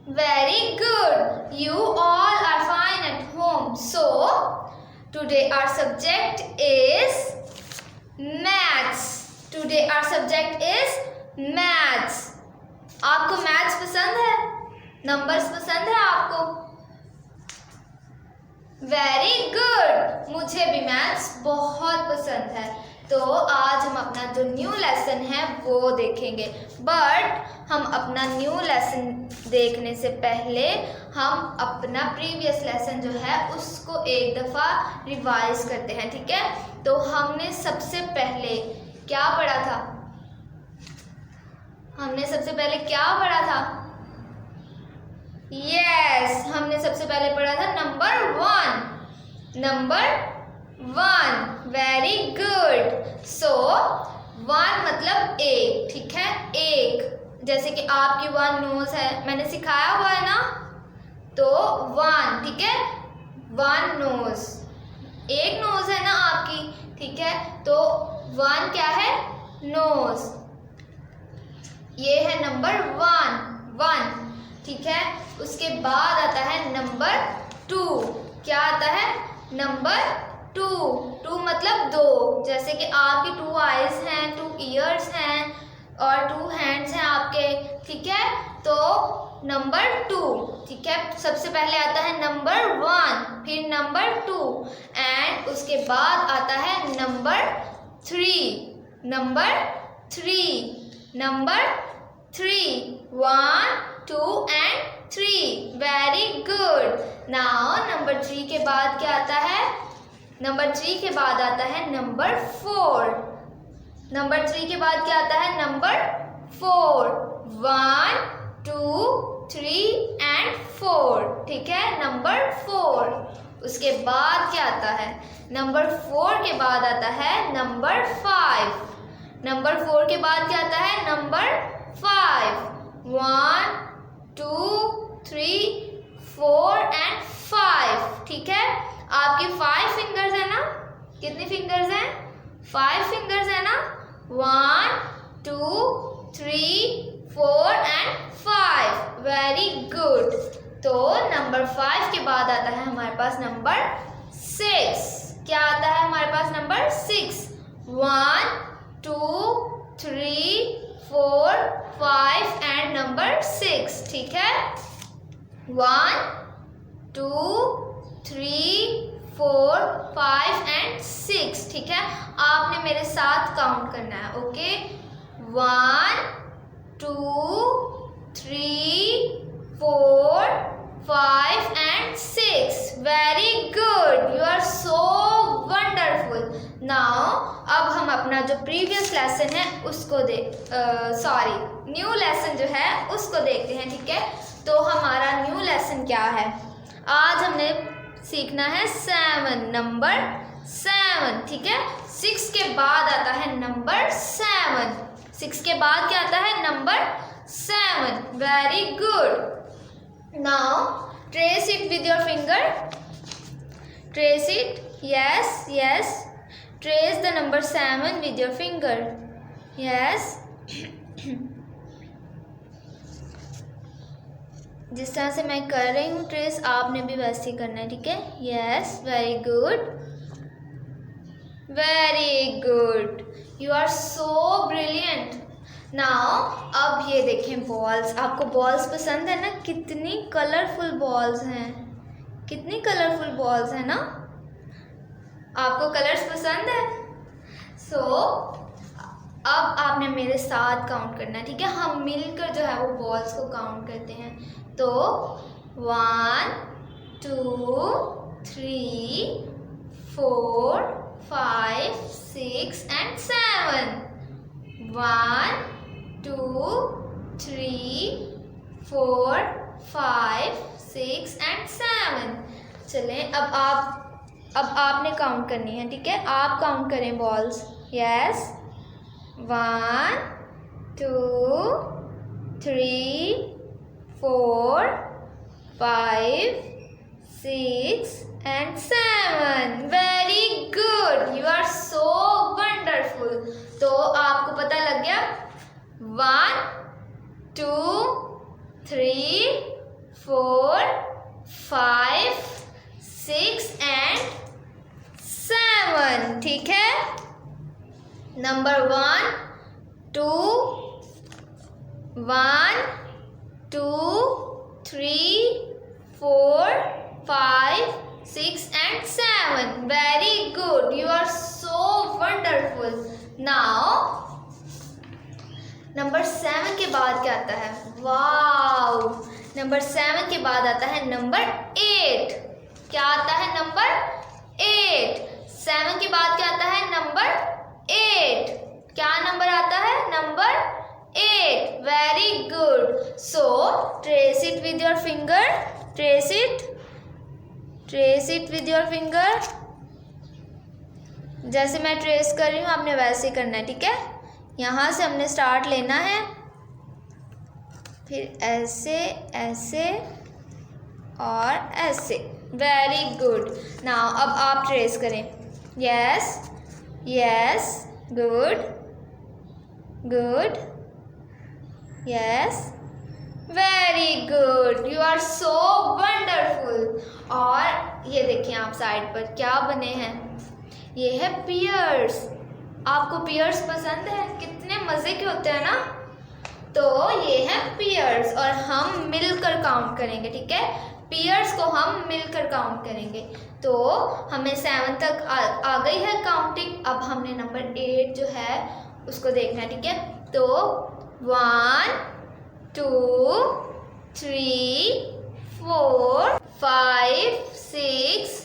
Very good. You all are fine at home. So, today our subject is maths. Today our subject is maths. आपको maths पसंद है? Numbers पसंद है आपको? Very good. मुझे भी मैथ्स बहुत पसंद है. तो आज हम अपना जो न्यू लेसन है वो देखेंगे. बट हम अपना न्यू लेसन देखने से पहले हम अपना प्रीवियस लेसन जो है उसको एक दफ़ा रिवाइज करते हैं. ठीक है. तो हमने सबसे पहले क्या पढ़ा था? हमने सबसे पहले क्या पढ़ा था? यस, हमने सबसे पहले पढ़ा था number 1. Number 1. Very good. So 1 मतलब एक. ठीक है, एक. जैसे कि आपकी 1 नोज है, मैंने सिखाया हुआ है ना. तो 1. ठीक है, 1 नोज. एक नोज है ना आपकी. ठीक है, तो 1 क्या है? नोज. ये है नंबर 1. ठीक है. उसके बाद आता है नंबर 2. क्या आता है? नंबर 2 मतलब 2. जैसे कि आपकी 2 आईज हैं, 2 ईयर्स हैं और 2 हैंड्स हैं आपके. ठीक है, तो नंबर 2. ठीक है. सबसे पहले आता है नंबर 1, फिर नंबर 2 एंड उसके बाद आता है number 3. Number 3. 1, 2 and 3. Very good. Now number 3 के बाद क्या आता है? नंबर 3 के बाद आता है नंबर 4. नंबर 3 के बाद क्या आता है? नंबर 4. 1, 2, 3 and 4. ठीक है, नंबर 4. उसके बाद क्या आता है? नंबर 4 के बाद आता है नंबर 5. नंबर 4 के बाद क्या आता है? नंबर 5. 1, 2, 3, 4 and 5. ठीक है. आपकी 5 फिंगर्स है ना? कितनी फिंगर्स हैं? 5 फिंगर्स है ना? 1, 2, 3, 4 and 5. Very good. तो नंबर 5 के बाद आता है हमारे पास नंबर 6. क्या आता है हमारे पास? नंबर 6. 1, 2, 3, 4, 5 and number 6. ठीक है. 1, 2, 3, 4, 5 एंड 6. ठीक है. आपने मेरे साथ काउंट करना है. Okay. 1, 2, 3, 4, 5 and 6. Very good. You are so wonderful. Now अब हम अपना जो प्रीवियस लेसन है उसको न्यू लेसन जो है उसको देखते हैं. ठीक है. तो हमारा न्यू लेसन क्या है? आज हमने सीखना है 7. नंबर 7. ठीक है. 6 के बाद आता है नंबर 7. 6 के बाद क्या आता है? Number 7. Very good. Now trace it with your finger. Trace it. yes. Trace the number 7 with your finger. Yes. जिस तरह से मैं कर रही हूँ ट्रेस, आपने भी वैसे ही करना है. ठीक है. Yes. Very good. Very good. You are so brilliant. Now अब ये देखें बॉल्स. आपको बॉल्स पसंद है ना? कितनी कलरफुल बॉल्स हैं. कितनी कलरफुल बॉल्स हैं ना? आपको कलर्स पसंद है? सो अब आपने मेरे साथ काउंट करना है. ठीक है. हम मिलकर जो है वो बॉल्स को काउंट करते हैं. तो 1, 2, 3, 4, 5, 6 and 7. 1, 2, 3, 4, 5, 6 and 7. चलें. अब आपने काउंट करनी है. ठीक है. आप काउंट करें balls. Yes. 1, 2, 3, 4, 5, 6 and 7. Very good. You are so wonderful. तो आपको पता लग गया 1, 2, 3, 4, 5, 6 and 7. ठीक है. Number 1, 2, 1, 2, 3, 4, 5, 6 and 7. Very good. You are so wonderful. Now number 7 के बाद क्या आता है? वाव. नंबर 7 के बाद आता है नंबर 8. क्या आता है? नंबर 8. 7 के बाद क्या आता है? नंबर 8. क्या नंबर आता है? Number 8. Very good. So trace it with your finger. Trace it with your finger. जैसे मैं ट्रेस कर रही हूँ आपने वैसे ही करना है. ठीक है. यहाँ से हमने स्टार्ट लेना है, फिर ऐसे ऐसे और ऐसे. Very good. नाउ अब आप ट्रेस करें. Yes yes. Good good. Yes. Very good. You are so wonderful. और ये देखिए आप साइड पर क्या बने हैं. ये है पियर्स. आपको पियर्स पसंद है? कितने मज़े के होते हैं ना. तो ये है पियर्स और हम मिलकर काउंट करेंगे. ठीक है. पियर्स को हम मिलकर काउंट करेंगे. तो हमें 7 तक आ गई है काउंटिंग. अब हमने नंबर 8 जो है उसको देखना है. ठीक है. तो 1, 2, 3, 4, 5, 6,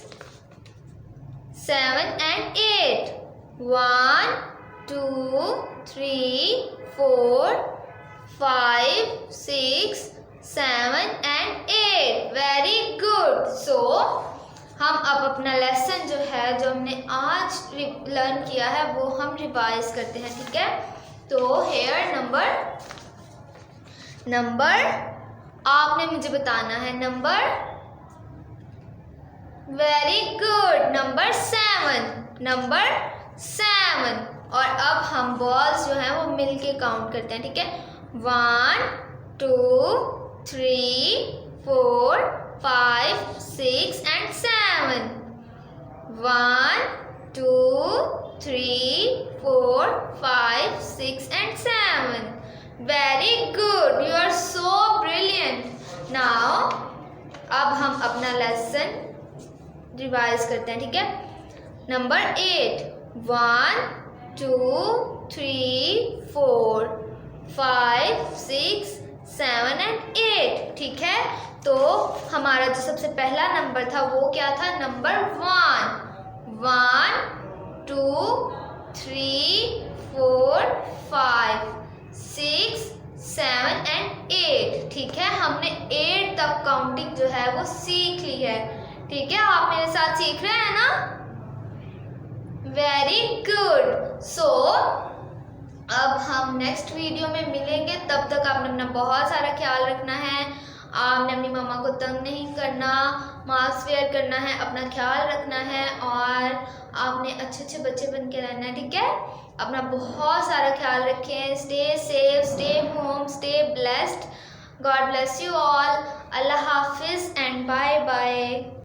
7 and 8. 1, 2, 3, 4, 5, 6, 7 and 8. Very good. So हम अब अपना लेसन जो है जो हमने आज लर्न किया है वो हम रिवाइज करते हैं. ठीक है. तो हेयर नंबर आपने मुझे बताना है. नंबर. Very good. नंबर 7. और अब हम बॉल्स जो हैं वो मिल के काउंट करते हैं. ठीक है. 1, 2, 3, 4, 5, 6 and 7. 1, 2, 3, 4, 5, 6 and 7. Very good. You are so brilliant. Now अब हम अपना लेसन रिवाइज करते हैं. ठीक है. नंबर 8. 1, 2, 3, 4, 5, 6, 7 and 8. ठीक है. तो हमारा जो सबसे पहला नंबर था वो क्या था? नंबर 1. 1, 2, 3, 4, 5, 6, 7 and 8. ठीक है. हमने 8 तक काउंटिंग जो है वो सीख ली है. ठीक है. आप मेरे साथ सीख रहे हैं ना. Very good. सो अब हम नेक्स्ट वीडियो में मिलेंगे. तब तक आपने अपना बहुत सारा ख्याल रखना है. आपने अपनी मम्मा को तंग नहीं करना, मास्क वेयर करना है, अपना ख्याल रखना है और आपने अच्छे बच्चे बन के रहना है. ठीक है. अपना बहुत सारा ख्याल रखें. Stay safe, stay home, stay blessed. God bless you all. Allah